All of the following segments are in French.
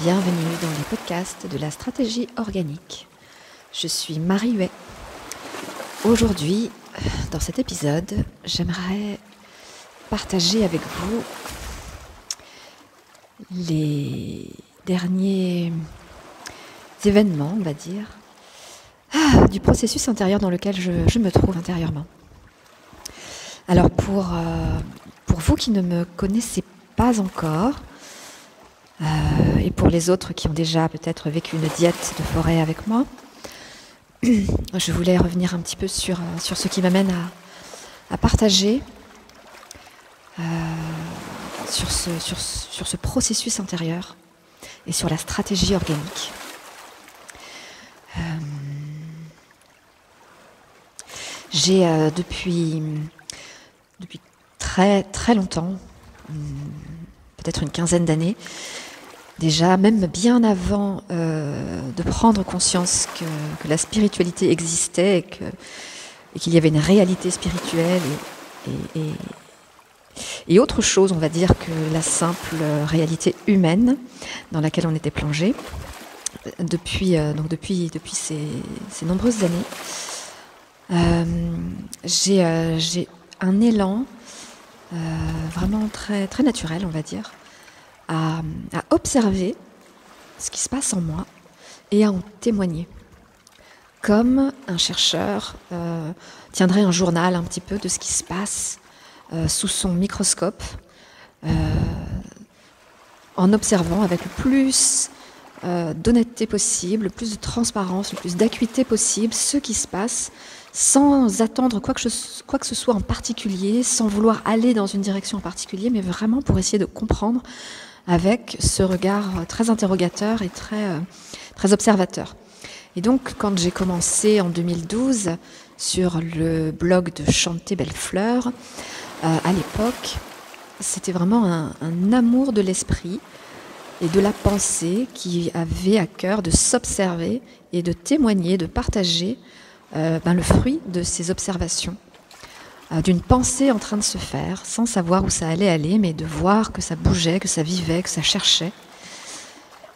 Bienvenue dans les podcasts de la stratégie organique. Je suis Marie Huet. Aujourd'hui, dans cet épisode, j'aimerais partager avec vous les derniers événements, on va dire, du processus intérieur dans lequel je me trouve intérieurement. Alors pour vous qui ne me connaissez pas encore, et pour les autres qui ont déjà peut-être vécu une diète de forêt avec moi, je voulais revenir un petit peu sur ce qui m'amène à partager sur ce processus intérieur et sur la stratégie organique. J'ai depuis très très longtemps, peut-être une quinzaine d'années, déjà, même bien avant de prendre conscience que la spiritualité existait et qu'il y avait une réalité spirituelle et autre chose, on va dire, que la simple réalité humaine dans laquelle on était plongé depuis ces nombreuses années, j'ai un élan vraiment très, très naturel, on va dire, à observer ce qui se passe en moi et à en témoigner. Comme un chercheur tiendrait un journal un petit peu de ce qui se passe sous son microscope, en observant avec le plus d'honnêteté possible, le plus de transparence, le plus d'acuité possible ce qui se passe, sans attendre quoi que ce soit en particulier, sans vouloir aller dans une direction en particulier, mais vraiment pour essayer de comprendre avec ce regard très interrogateur et très observateur. Et donc, quand j'ai commencé en 2012 sur le blog de Chanter Bellefleur, à l'époque, c'était vraiment un amour de l'esprit et de la pensée qui avait à cœur de s'observer et de témoigner, de partager le fruit de ces observations. D'une pensée en train de se faire, sans savoir où ça allait aller, mais de voir que ça bougeait, que ça vivait, que ça cherchait.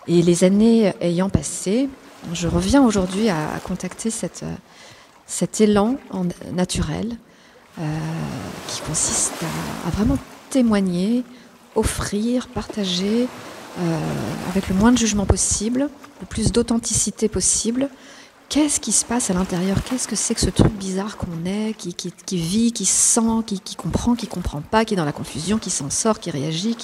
Et les années ayant passé, je reviens aujourd'hui à contacter cet élan naturel qui consiste à vraiment témoigner, offrir, partager avec le moins de jugement possible, le plus d'authenticité possible. Qu'est-ce qui se passe à l'intérieur? Qu'est-ce que c'est que ce truc bizarre qu'on est, qui vit, qui sent, qui comprend pas, qui est dans la confusion, qui s'en sort, qui réagit,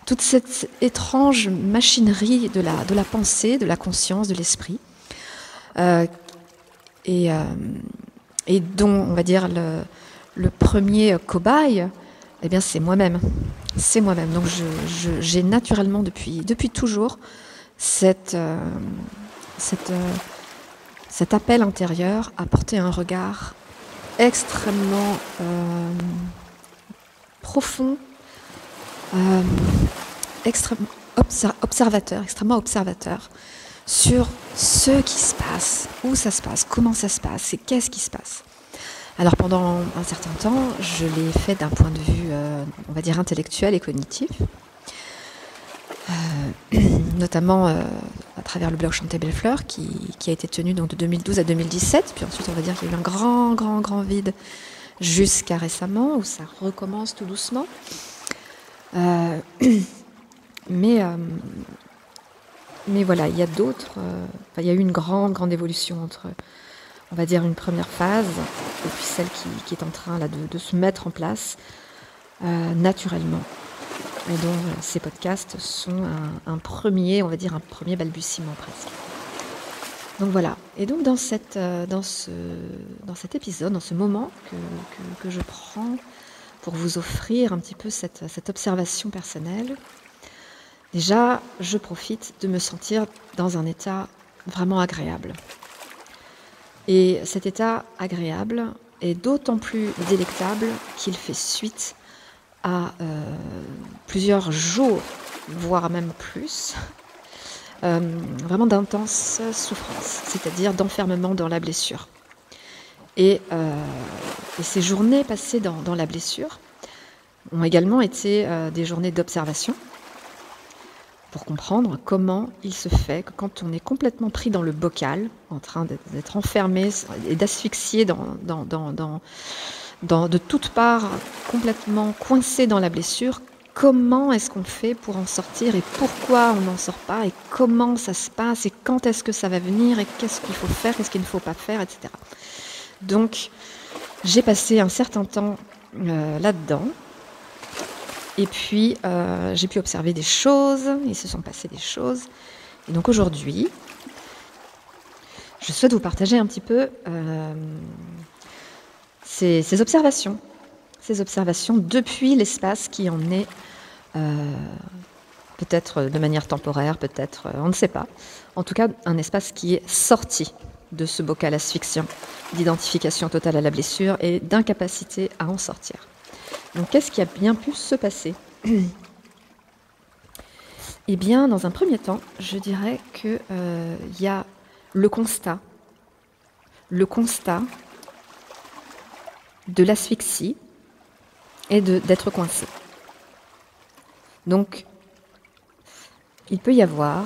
toute cette étrange machinerie de la pensée, de la conscience, de l'esprit, et dont, on va dire, le premier cobaye, eh bien, c'est moi-même. C'est moi-même. Donc, j'ai naturellement, depuis toujours, cet appel intérieur à porter un regard extrêmement profond, extrêmement observateur sur ce qui se passe, où ça se passe, comment ça se passe et qu'est-ce qui se passe. Alors pendant un certain temps, je l'ai fait d'un point de vue, on va dire, intellectuel et cognitif. Notamment à travers le blog Chanter Bellefleur qui a été tenu donc de 2012 à 2017, puis ensuite on va dire qu'il y a eu un grand vide jusqu'à récemment où ça recommence tout doucement, mais voilà, il y a d'autres, il y a eu une grande évolution entre, on va dire, une première phase et puis celle qui est en train là de se mettre en place naturellement. Et donc ces podcasts sont un premier balbutiement presque. Donc voilà. Et donc dans cet épisode, dans ce moment que je prends pour vous offrir un petit peu cette observation personnelle, déjà je profite de me sentir dans un état vraiment agréable. Et cet état agréable est d'autant plus délectable qu'il fait suite à plusieurs jours, voire même plus, vraiment d'intenses souffrances, c'est-à-dire d'enfermement dans la blessure. Et ces journées passées dans la blessure ont également été des journées d'observation, pour comprendre comment il se fait que quand on est complètement pris dans le bocal, en train d'être enfermé et d'asphyxier de toutes parts, complètement coincé dans la blessure, comment est-ce qu'on fait pour en sortir et pourquoi on n'en sort pas et comment ça se passe et quand est-ce que ça va venir et qu'est-ce qu'il faut faire, qu'est-ce qu'il ne faut pas faire, etc. Donc, j'ai passé un certain temps là-dedans. Et puis, j'ai pu observer des choses, il se sont passées des choses. Et donc aujourd'hui, je souhaite vous partager un petit peu ces observations depuis l'espace qui en est peut-être de manière temporaire, peut-être, on ne sait pas. En tout cas, un espace qui est sorti de ce bocal asphyxiant, d'identification totale à la blessure et d'incapacité à en sortir. Donc, qu'est-ce qui a bien pu se passer ? Eh bien, dans un premier temps, je dirais qu'il y a le constat de l'asphyxie et d'être coincé. Donc, il peut y avoir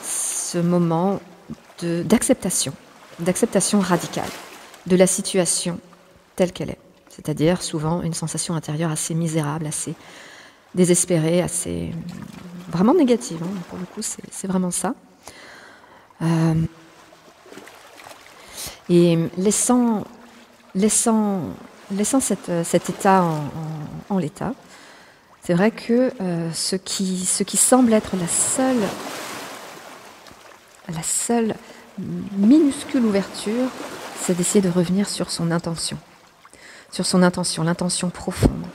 ce moment d'acceptation radicale de la situation telle qu'elle est. C'est-à-dire souvent une sensation intérieure assez misérable, assez désespérée, assez vraiment négative. Hein. Pour le coup, c'est vraiment ça. Et laissant cet état en l'état, c'est vrai que ce qui semble être la seule minuscule ouverture, c'est d'essayer de revenir sur son intention, l'intention profonde,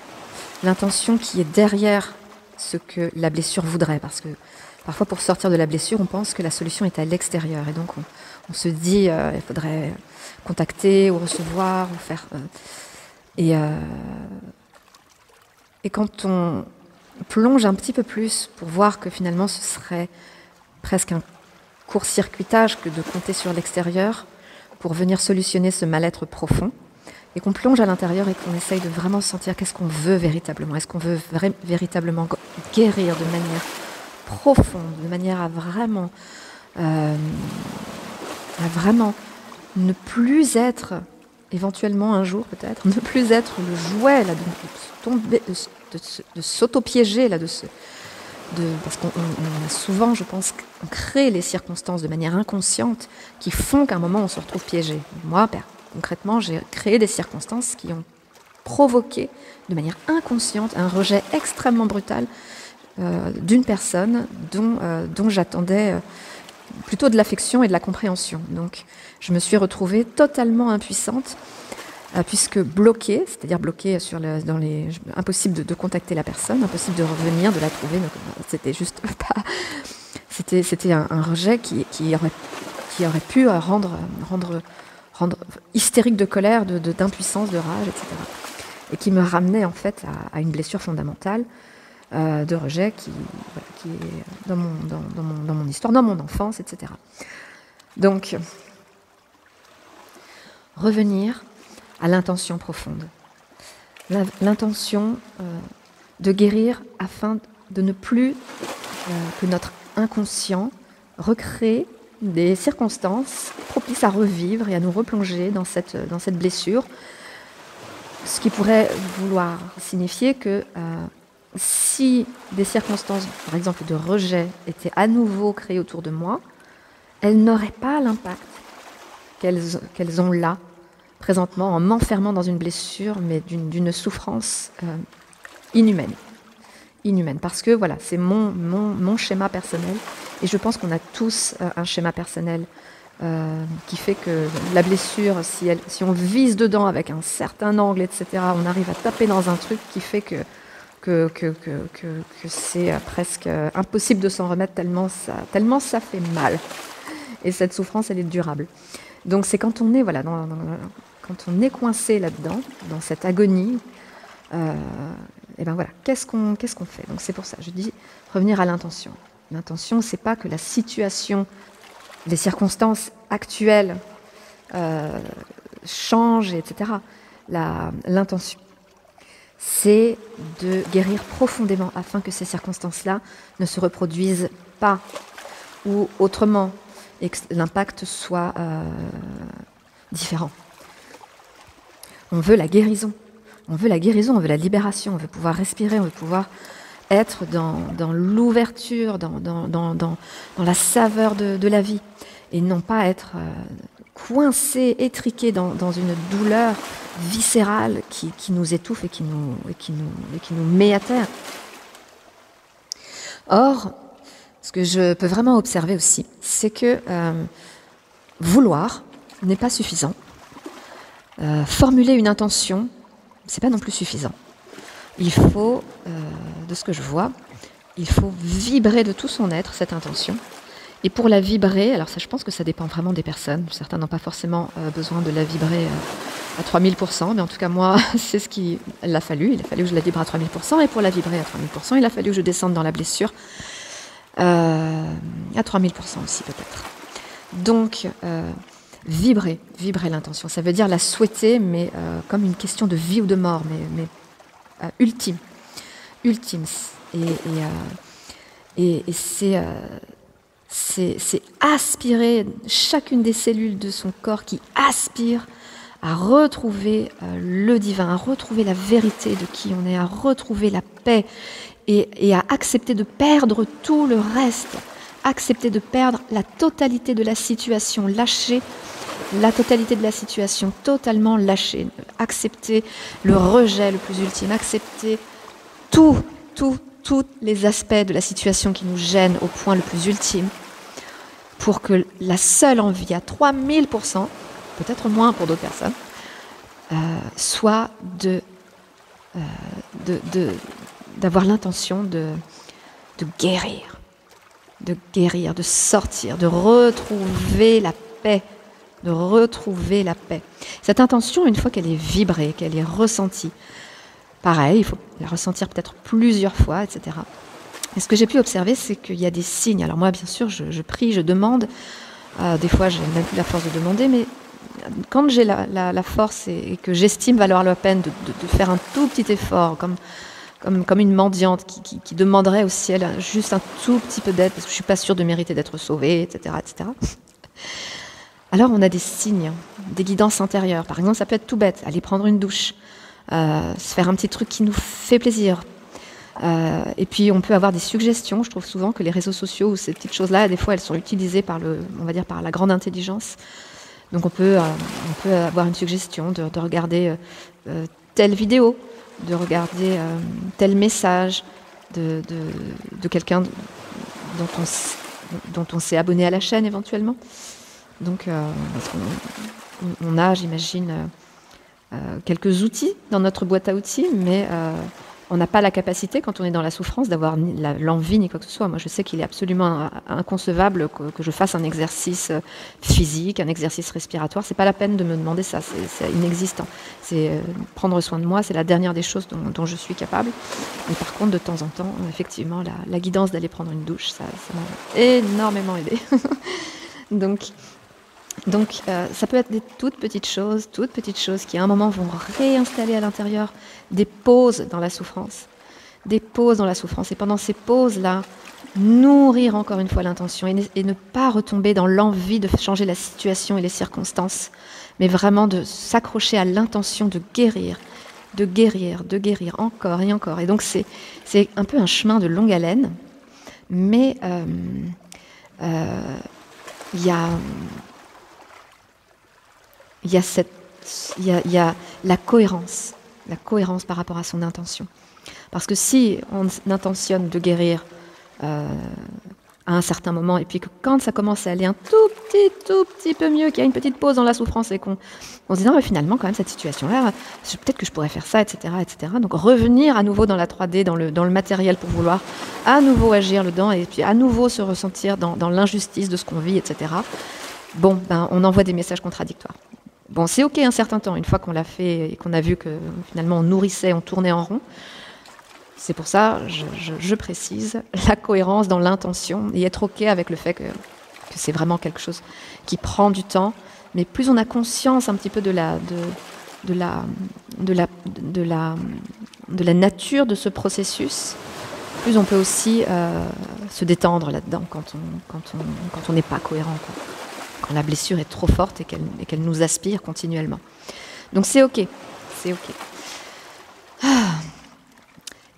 l'intention qui est derrière ce que la blessure voudrait, parce que parfois pour sortir de la blessure, on pense que la solution est à l'extérieur, et donc on se dit il faudrait contacter ou recevoir, ou faire... Et quand on plonge un petit peu plus pour voir que finalement ce serait presque un court-circuitage que de compter sur l'extérieur pour venir solutionner ce mal-être profond, et qu'on plonge à l'intérieur et qu'on essaye de vraiment sentir qu'est-ce qu'on veut véritablement. Est-ce qu'on veut véritablement guérir de manière profonde, de manière à vraiment ne plus être, éventuellement un jour peut-être, ne plus être le jouet là, de s'auto-piéger là, parce qu'on a souvent, je pense, on crée les circonstances de manière inconsciente qui font qu'à un moment on se retrouve piégé. Moi, concrètement, j'ai créé des circonstances qui ont provoqué de manière inconsciente un rejet extrêmement brutal d'une personne dont j'attendais plutôt de l'affection et de la compréhension. Donc je me suis retrouvée totalement impuissante, puisque bloquée, c'est-à-dire bloquée impossible de contacter la personne, impossible de revenir, de la trouver. Donc, c'était juste pas... C'était un rejet qui aurait pu rendre hystérique de colère, d'impuissance, de rage, etc. Et qui me ramenait en fait à une blessure fondamentale de rejet qui est dans mon histoire, dans mon enfance, etc. Donc, revenir à l'intention profonde. L'intention de guérir afin de ne plus que notre inconscient recrée des circonstances propices à revivre et à nous replonger dans cette blessure, ce qui pourrait vouloir signifier que si des circonstances, par exemple de rejet, étaient à nouveau créées autour de moi, elles n'auraient pas l'impact qu'elles ont là, présentement, en m'enfermant dans une blessure, mais d'une souffrance inhumaine. Parce que voilà, c'est mon schéma personnel, et je pense qu'on a tous un schéma personnel qui fait que la blessure, si on vise dedans avec un certain angle, etc., on arrive à taper dans un truc qui fait que c'est presque impossible de s'en remettre tellement ça fait mal. Et cette souffrance, elle est durable. Donc c'est quand on est quand on est coincé là-dedans, dans cette agonie, et ben voilà, qu'est-ce qu'on fait? Donc c'est pour ça, je dis revenir à l'intention. L'intention, c'est pas que la situation, les circonstances actuelles changent, etc. L'intention, c'est de guérir profondément afin que ces circonstances-là ne se reproduisent pas, ou autrement, et que l'impact soit différent. On veut la guérison, on veut la guérison, on veut la libération, on veut pouvoir respirer, on veut pouvoir être dans l'ouverture, dans la saveur de la vie, et non pas être coincé, étriqué dans une douleur viscérale qui nous étouffe et qui nous met à terre. Or, ce que je peux vraiment observer aussi, c'est que vouloir n'est pas suffisant. Formuler une intention, c'est pas non plus suffisant. Il faut, de ce que je vois, il faut vibrer de tout son être cette intention. Et pour la vibrer, alors ça, je pense que ça dépend vraiment des personnes. Certains n'ont pas forcément besoin de la vibrer à 3000%, mais en tout cas moi, c'est ce qu'il a fallu. Il a fallu que je la vibre à 3000%, et pour la vibrer à 3000%, il a fallu que je descende dans la blessure à 3000% aussi peut-être. Donc, vibrer l'intention, ça veut dire la souhaiter, mais comme une question de vie ou de mort, mais ultime. Et c'est aspirer chacune des cellules de son corps qui aspire à retrouver le divin, à retrouver la vérité de qui on est, à retrouver la paix et à accepter de perdre tout le reste, accepter de perdre la totalité de la situation, lâcher la totalité de la situation, totalement lâcher, accepter le rejet le plus ultime, accepter tous les aspects de la situation qui nous gênent au point le plus ultime, pour que la seule envie à 3000%, peut-être moins pour d'autres personnes, soit d'avoir l'intention de guérir, de sortir, de retrouver la paix, Cette intention, une fois qu'elle est vibrée, qu'elle est ressentie, pareil, il faut la ressentir peut-être plusieurs fois, etc. Et ce que j'ai pu observer, c'est qu'il y a des signes. Alors moi, bien sûr, je prie, je demande. Des fois, je n'ai même plus la force de demander, mais quand j'ai la force et que j'estime valoir la peine de faire un tout petit effort, comme une mendiante qui demanderait au ciel juste un tout petit peu d'aide, parce que je ne suis pas sûre de mériter d'être sauvée, etc., etc. Alors on a des signes, des guidances intérieures. Par exemple, ça peut être tout bête, aller prendre une douche, se faire un petit truc qui nous fait plaisir. Et puis on peut avoir des suggestions. Je trouve souvent que les réseaux sociaux ou ces petites choses-là, des fois, elles sont utilisées par par la grande intelligence. Donc on peut avoir une suggestion de regarder telle vidéo, de regarder tel message de quelqu'un dont on s'est abonné à la chaîne éventuellement. Donc parce on a, j'imagine, quelques outils dans notre boîte à outils, mais on n'a pas la capacité, quand on est dans la souffrance, d'avoir ni l'envie ni quoi que ce soit. Moi, je sais qu'il est absolument inconcevable que je fasse un exercice physique, un exercice respiratoire. C'est pas la peine de me demander ça, c'est inexistant. C'est prendre soin de moi, c'est la dernière des choses dont je suis capable. Mais par contre, de temps en temps, effectivement, la guidance d'aller prendre une douche, ça m'a énormément aidé. Donc, ça peut être des toutes petites choses qui à un moment vont réinstaller à l'intérieur des pauses dans la souffrance. Et pendant ces pauses-là, nourrir encore une fois l'intention et ne pas retomber dans l'envie de changer la situation et les circonstances, mais vraiment de s'accrocher à l'intention de guérir encore et encore. Et donc c'est un peu un chemin de longue haleine, mais il y a la cohérence par rapport à son intention. Parce que si on intentionne de guérir à un certain moment, et puis que quand ça commence à aller un tout petit peu mieux, qu'il y a une petite pause dans la souffrance, et qu'on se dit non, mais finalement, quand même, cette situation-là, peut-être que je pourrais faire ça, etc., etc. Donc revenir à nouveau dans la 3D, dans le matériel, pour vouloir à nouveau agir dedans, et puis à nouveau se ressentir dans l'injustice de ce qu'on vit, etc. Bon, on envoie des messages contradictoires. Bon, c'est OK un certain temps, une fois qu'on l'a fait et qu'on a vu que finalement on nourrissait, on tournait en rond. C'est pour ça, je précise, la cohérence dans l'intention et être OK avec le fait que c'est vraiment quelque chose qui prend du temps. Mais plus on a conscience un petit peu de la de la nature de ce processus, plus on peut aussi se détendre là-dedans quand on n'est pas cohérent, quoi. Quand la blessure est trop forte et qu'elle nous aspire continuellement. Donc c'est ok, c'est ok.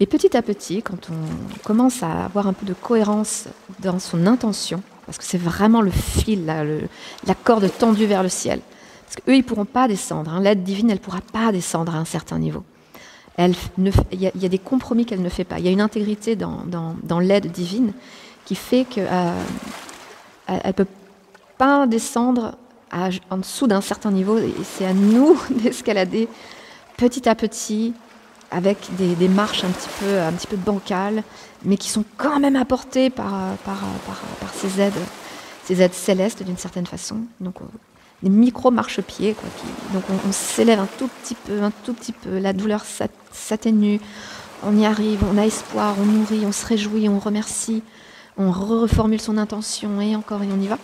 Et petit à petit, quand on commence à avoir un peu de cohérence dans son intention, parce que c'est vraiment le fil, là, la corde tendue vers le ciel, parce qu'eux, ils ne pourront pas descendre, hein. L'aide divine, elle ne pourra pas descendre à un certain niveau. Il y a des compromis qu'elle ne fait pas. Il y a une intégrité dans l'aide divine qui fait qu'elle ne peut pas descendre en dessous d'un certain niveau. Et c'est à nous d'escalader petit à petit, avec des marches un petit peu bancales, mais qui sont quand même apportées par ces aides célestes d'une certaine façon. Donc des micro-marchepieds, quoi. Donc on s'élève un tout petit peu, la douleur s'atténue, on y arrive, on a espoir, on nourrit, on se réjouit, on remercie, on reformule son intention, et encore, et on y va.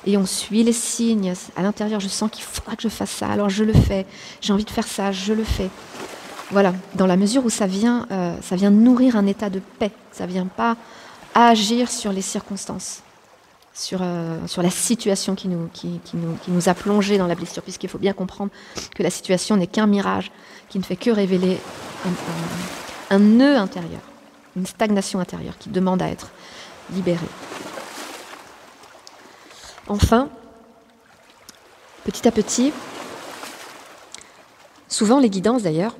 Et on suit les signes. À l'intérieur, je sens qu'il faudra que je fasse ça, alors je le fais. J'ai envie de faire ça, je le fais. Voilà, dans la mesure où ça vient nourrir un état de paix. Ça ne vient pas agir sur les circonstances, sur la situation qui nous a plongés dans la blessure, puisqu'il faut bien comprendre que la situation n'est qu'un mirage, qui ne fait que révéler un nœud intérieur, une stagnation intérieure qui demande à être libérée. Enfin, petit à petit, souvent les guidances d'ailleurs,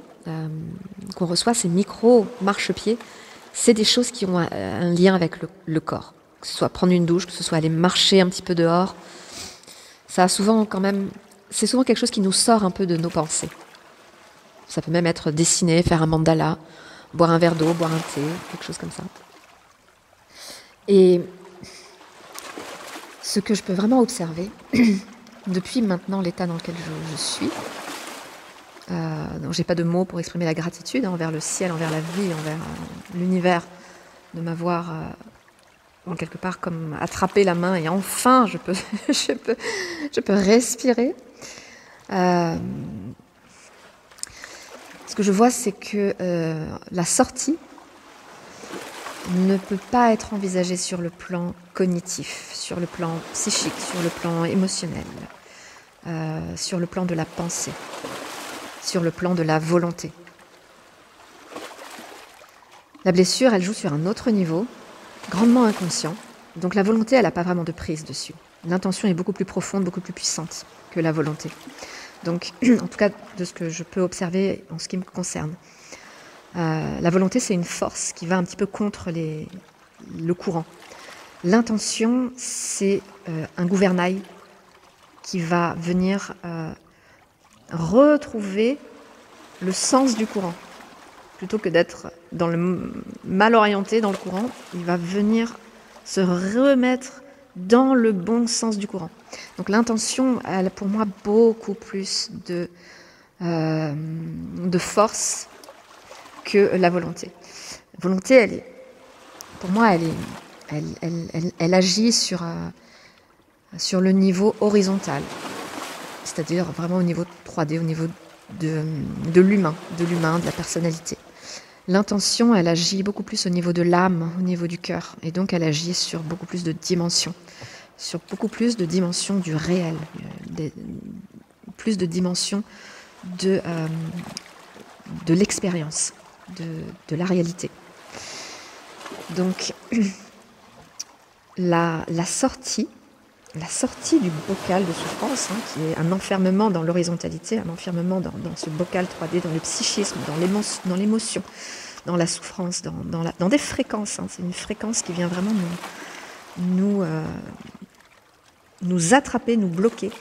qu'on reçoit, ces micro-marchepieds, c'est des choses qui ont un lien avec le corps. Que ce soit prendre une douche, que ce soit aller marcher un petit peu dehors. Ça a souvent c'est souvent quelque chose qui nous sort un peu de nos pensées. Ça peut même être dessiner, faire un mandala, boire un verre d'eau, boire un thé, quelque chose comme ça. Et ce que je peux vraiment observer, depuis maintenant l'état dans lequel je suis, donc j'ai pas de mots pour exprimer la gratitude envers le ciel, envers la vie, envers l'univers, de m'avoir en quelque part comme attrapé la main et enfin je peux respirer. Ce que je vois, c'est que la sortie ne peut pas être envisagée sur le plan cognitif, sur le plan psychique, sur le plan émotionnel, sur le plan de la pensée, sur le plan de la volonté. La blessure, elle joue sur un autre niveau, grandement inconscient, donc la volonté, elle n'a pas vraiment de prise dessus. L'intention est beaucoup plus profonde, beaucoup plus puissante que la volonté. Donc, en tout cas, de ce que je peux observer en ce qui me concerne, la volonté, c'est une force qui va un petit peu contre le courant. L'intention, c'est un gouvernail qui va venir retrouver le sens du courant. Plutôt que d'être dans le mal orienté dans le courant, il va venir se remettre dans le bon sens du courant. Donc l'intention, elle a pour moi beaucoup plus de force que la volonté. La volonté, pour moi, elle agit sur le niveau horizontal, c'est-à-dire vraiment au niveau 3D, au niveau de l'humain, de la personnalité. L'intention, elle agit beaucoup plus au niveau de l'âme, au niveau du cœur, et donc elle agit sur beaucoup plus de dimensions, du réel, plus de dimensions de l'expérience, de la réalité. Donc, la sortie du bocal de souffrance, qui est un enfermement dans l'horizontalité, un enfermement dans ce bocal 3D, dans le psychisme, dans l'émotion, dans la souffrance, dans des fréquences. C'est une fréquence qui vient vraiment nous attraper, nous bloquer.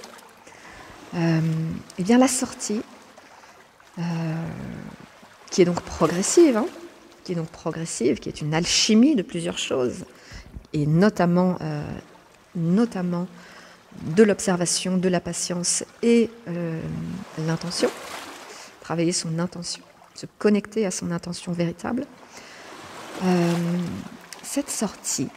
Et bien la sortie, qui est donc progressive, qui est une alchimie de plusieurs choses, et notamment de l'observation, de la patience et l'intention, travailler son intention, se connecter à son intention véritable. Cette sortie,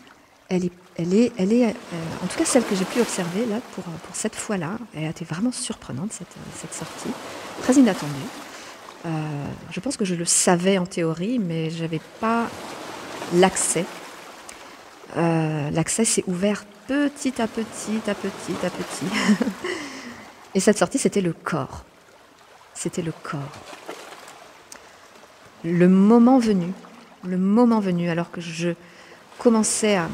elle est en tout cas celle que j'ai pu observer là pour cette fois-là, elle a été vraiment surprenante cette sortie, très inattendue. Je pense que je le savais en théorie, mais je n'avais pas l'accès. L'accès s'est ouvert petit à petit, à petit, à petit. Et cette sortie, c'était le corps. C'était le corps. Le moment venu, alors que je commençais à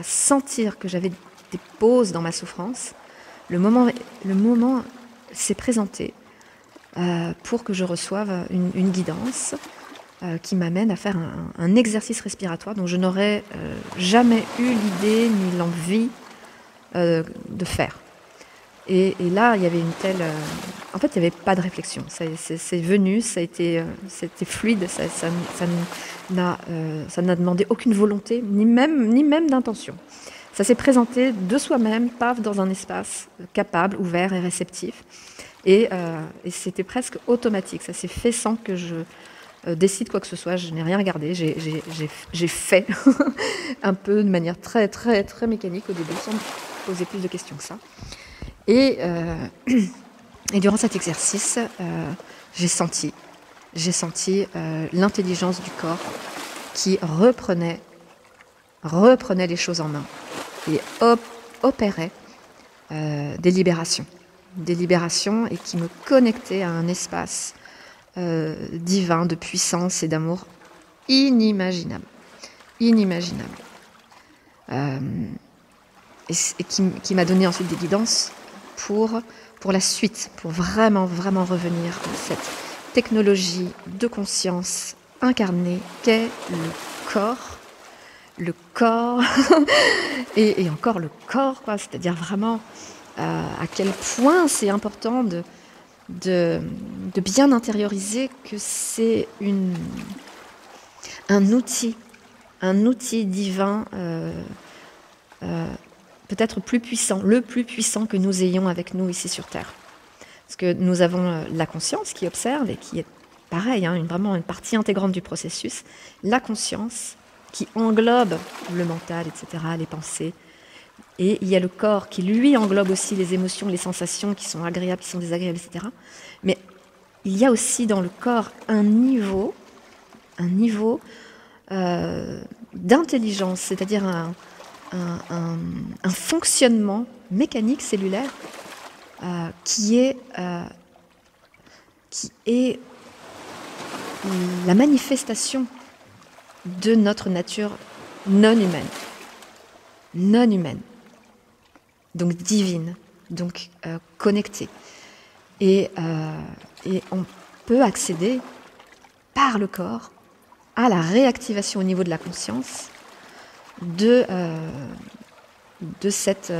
sentir que j'avais des pauses dans ma souffrance, le moment s'est présenté pour que je reçoive une guidance qui m'amène à faire un exercice respiratoire dont je n'aurais jamais eu l'idée ni l'envie de faire. Et là, il y avait une telle... en fait, il n'y avait pas de réflexion. C'est venu, c'était fluide, ça n'a demandé aucune volonté, ni même d'intention. Ça s'est présenté de soi-même, paf, dans un espace capable, ouvert et réceptif. Et c'était presque automatique. Ça s'est fait sans que je décide quoi que ce soit. Je n'ai rien regardé. J'ai fait un peu de manière très, très, très mécanique au début, sans me poser plus de questions que ça. Et durant cet exercice, j'ai senti l'intelligence du corps qui reprenait les choses en main et opérait des libérations et qui me connectait à un espace divin de puissance et d'amour inimaginable. Et qui m'a donné ensuite des guidances pour la suite, pour vraiment, vraiment revenir à cette technologie de conscience incarnée qu'est le corps, et encore le corps, quoi, c'est-à-dire vraiment à quel point c'est important de bien intérioriser que c'est un outil divin, peut-être plus puissant, le plus puissant que nous ayons avec nous ici sur Terre. Parce que nous avons la conscience qui observe et qui est pareil, vraiment une partie intégrante du processus, la conscience qui englobe le mental, etc., les pensées. Et il y a le corps qui, lui, englobe aussi les émotions, les sensations qui sont agréables, qui sont désagréables, etc. Mais il y a aussi dans le corps un niveau d'intelligence, c'est-à-dire un fonctionnement mécanique cellulaire qui est la manifestation de notre nature non humaine, donc divine, donc connectée. Et on peut accéder par le corps à la réactivation au niveau de la conscience de cet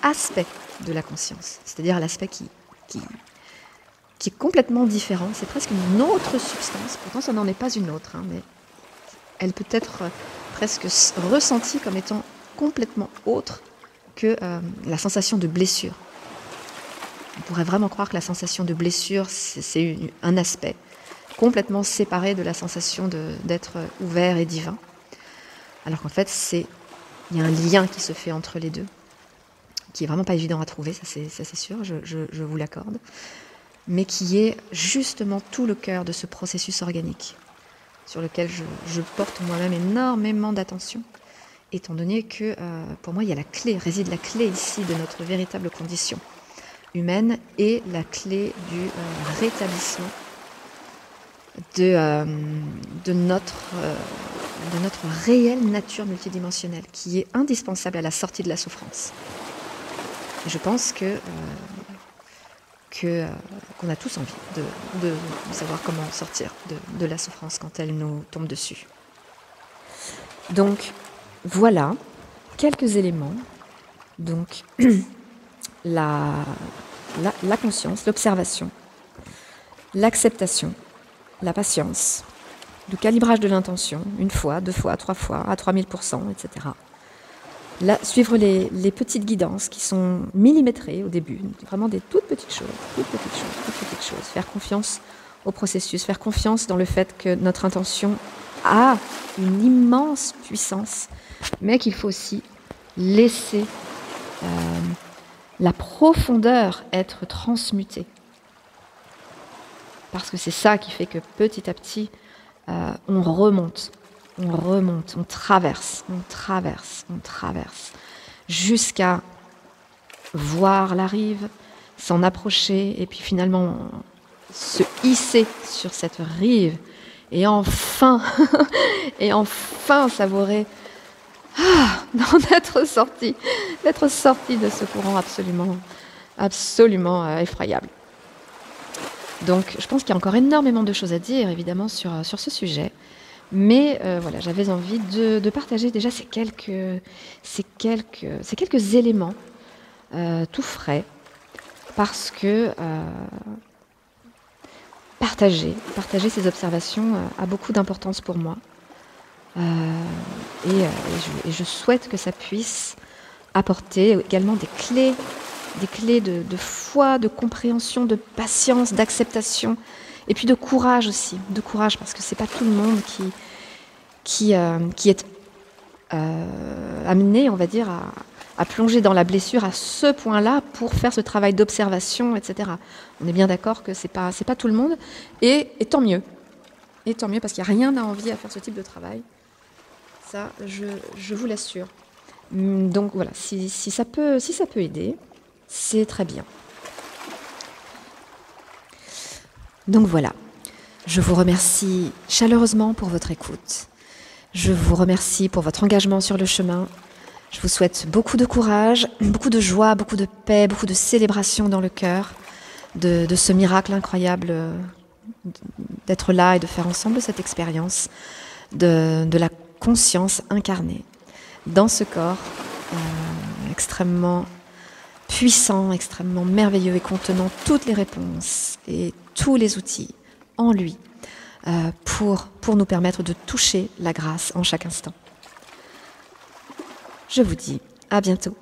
aspect de la conscience, c'est-à-dire l'aspect qui est complètement différent. C'est presque une autre substance, pourtant ça n'en est pas une autre, mais elle peut être presque ressentie comme étant complètement autre que la sensation de blessure. On pourrait vraiment croire que la sensation de blessure, c'est un aspect complètement séparé de la sensation d'être ouvert et divin. Alors qu'en fait, il y a un lien qui se fait entre les deux, qui est vraiment pas évident à trouver, ça c'est sûr, je vous l'accorde, mais qui est justement tout le cœur de ce processus organique, sur lequel je porte moi-même énormément d'attention, étant donné que pour moi, réside la clé ici de notre véritable condition humaine et la clé du rétablissement de notre réelle nature multidimensionnelle, qui est indispensable à la sortie de la souffrance. Et je pense qu'on a tous envie de savoir comment sortir de la souffrance quand elle nous tombe dessus. Donc, voilà quelques éléments. Donc, la conscience, l'observation, l'acceptation, la patience, le calibrage de l'intention, 1 fois, 2 fois, 3 fois, à 3000%, etc. Suivre les petites guidances qui sont millimétrées au début, vraiment des toutes petites choses. Faire confiance au processus, faire confiance dans le fait que notre intention a une immense puissance, mais qu'il faut aussi laisser la profondeur être transmutée. parce que c'est ça qui fait que petit à petit, on remonte, on traverse, jusqu'à voir la rive, s'en approcher, et puis finalement se hisser sur cette rive, et enfin, et enfin savourer d'être sorti de ce courant absolument effroyable. Donc je pense qu'il y a encore énormément de choses à dire, évidemment, sur ce sujet. Mais voilà, j'avais envie de partager déjà ces quelques éléments tout frais, parce que partager ces observations a beaucoup d'importance pour moi. Et je souhaite que ça puisse apporter également des clés de foi, de compréhension, de patience, d'acceptation, et puis de courage aussi, parce que c'est pas tout le monde qui est amené, on va dire, à plonger dans la blessure à ce point-là pour faire ce travail d'observation, etc. On est bien d'accord que c'est pas tout le monde, et tant mieux. Et tant mieux, parce qu'il n'y a rien à envier à faire ce type de travail. Ça, je vous l'assure. Donc voilà, si ça peut aider, c'est très bien. Donc voilà, je vous remercie chaleureusement pour votre écoute. Je vous remercie pour votre engagement sur le chemin. Je vous souhaite beaucoup de courage, beaucoup de joie, beaucoup de paix, beaucoup de célébration dans le cœur de ce miracle incroyable d'être là et de faire ensemble cette expérience de la conscience incarnée dans ce corps extrêmement puissant, extrêmement merveilleux et contenant toutes les réponses et tous les outils en lui pour nous permettre de toucher la grâce en chaque instant. Je vous dis à bientôt.